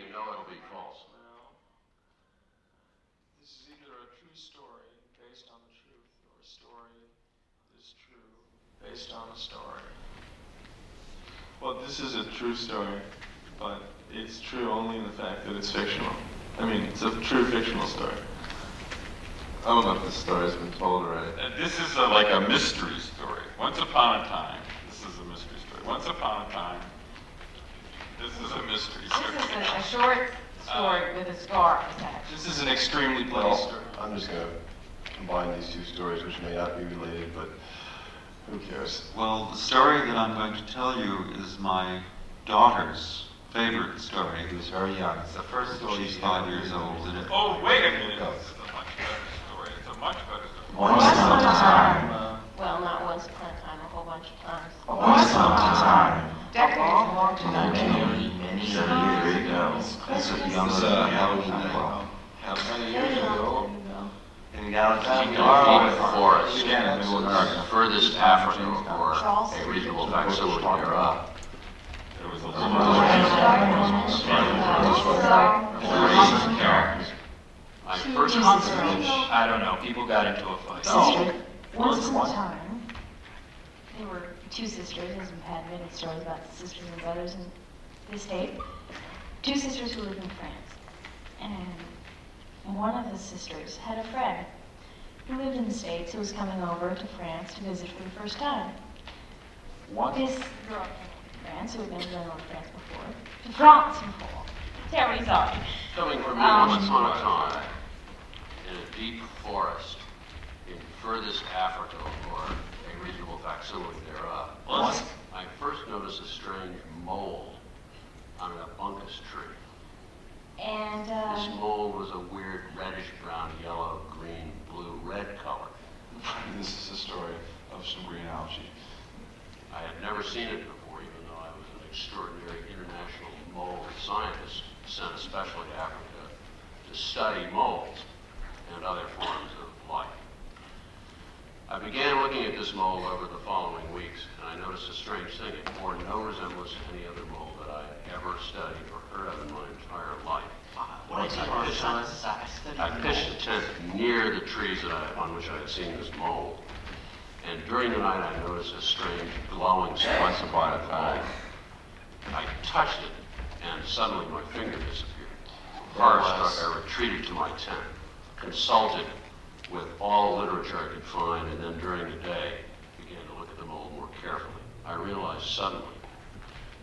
you know it'll be false? Well, this is either a true story based on the truth, or a story that is true based on a story. Well, this is a true story, but it's true only in the fact that it's fictional. I mean, it's a true fictional story. I don't know if this story's been told already. This is like a mystery story. Once upon a time, this is a mystery story. Once upon a time, this is a mystery story. This is a short story with a scar attached. This is an extremely bloody story. I'm just going to combine these two stories, which may not be related, but who cares? Well, the story that I'm going to tell you is my daughter's favorite story. Who's very young. It's the first story. She's 5 years old. And Oh, wait a minute. This is a much better story. It's a much better story. Once upon a time. Well, not once upon a time, a whole bunch of times. Once upon a time. Decades long to 1970 years ago. That's what young Halloween night. How many years ago? In Galaxy Forest, furthest Africa, or a reasonable facsimile thereof. There was a characters. I first I don't know, people got into a fight. Once upon a time, there were two sisters, as we've had many stories about sisters and brothers in this tape. Two sisters who lived in France. And one of the sisters had a friend who lived in the States who was coming over to France to visit for the first time. This girl came to France, who had never been to France before. To France before. Terribly sorry. coming from me once upon a time in a deep forest in furthest Africa, or a reasonable facsimile thereof. I first noticed a strange mole on an abuncus tree. And This mold was a weird reddish brown, yellow, green, blue, red color. This is a story of some green algae. I had never seen it before, even though I was an extraordinary international mold scientist sent especially to Africa to study molds and other forms of life. I began looking at this mold over the following weeks, and I noticed a strange thing. It bore no resemblance to any other mold that I had ever studied or heard of in my entire life. I pitched a tent near the trees on which I had seen this mold, and during the night I noticed a strange glowing spot. Once upon a time. I touched it, and suddenly my finger disappeared. Horror struck, I retreated to my tent, consulted with all literature I could find, and then during the day began to look at the mold more carefully. I realized suddenly,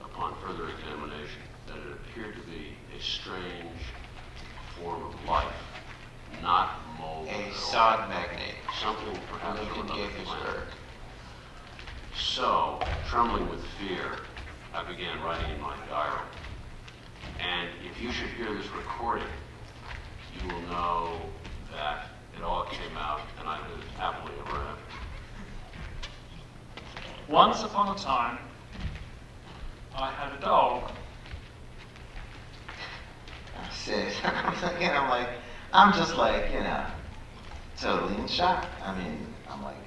upon further examination, that it appeared to be a strange form of life, not mold. A sod magnate. Something perhaps from Lincoln another gave his planet. birth. So, trembling with fear, I began writing in my diary. And if you should hear this recording, you will know that it all came out and I lived happily ever after. Once upon a time, I had a dog. I'm just like, totally in shock. I'm like,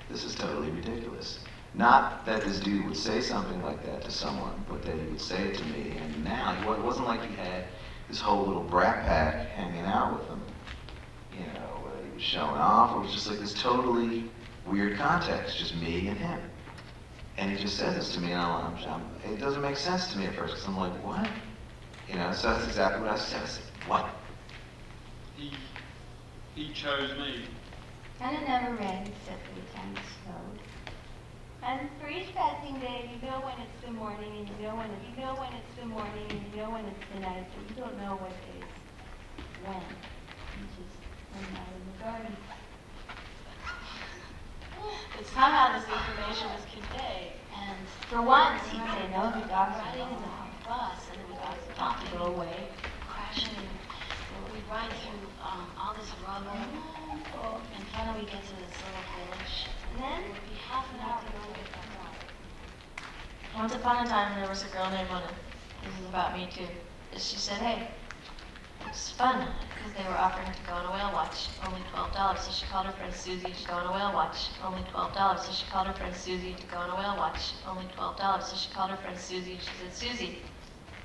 this is totally ridiculous. Not that this dude would say something like that to someone, but that he would say it to me. And now, it wasn't like he had this whole little brat pack hanging out with him, where he was showing off. It was just like this totally weird context, just me and him. And he just says this to me, and it doesn't make sense to me at first, because I'm like, what? So that's exactly what I said. I said, what? He chose me. And it never rained except for the time it snowed. And for each passing day, you know when it's the morning, and you know when it's the morning, and you know when it's the night, but you don't know what is when. You just run out in the garden. But somehow this information was conveyed, and for once he'd say, no, the dog's riding in the bus, and the dog's about to go away, crashing, and we'd ride through all this rubble, and finally we get to this little village, and then it would be half an hour to go get that dog. Once upon a time, there was a girl named Luna. This is about me too. She said, hey, it's fun, because they were offering to go on a whale watch, only $12. So she called her friend Susie to go on a whale watch, only $12. So she called her friend Susie to go on a whale watch, only $12. So she called her friend Susie. She said, Susie,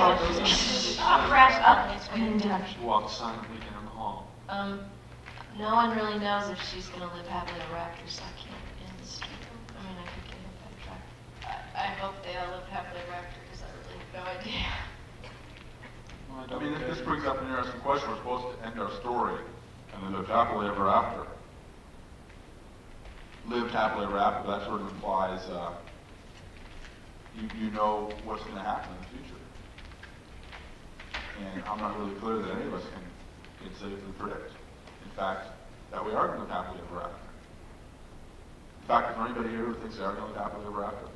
Crash up, it's been done. She walked silently down the hall. No one really knows if she's gonna live happily ever after, so I can't end the story. I mean, I could get hit by a truck. I hope they all live happily ever after, because I really have no idea. I mean, this brings up an interesting question. We're supposed to end our story and then live happily ever after. Lived happily ever after, that sort of implies you know what's going to happen in the future. And I'm not really clear that any of us can safely predict. In fact, that we are going to live happily ever after. In fact, is there anybody here who thinks they are going to live happily ever after?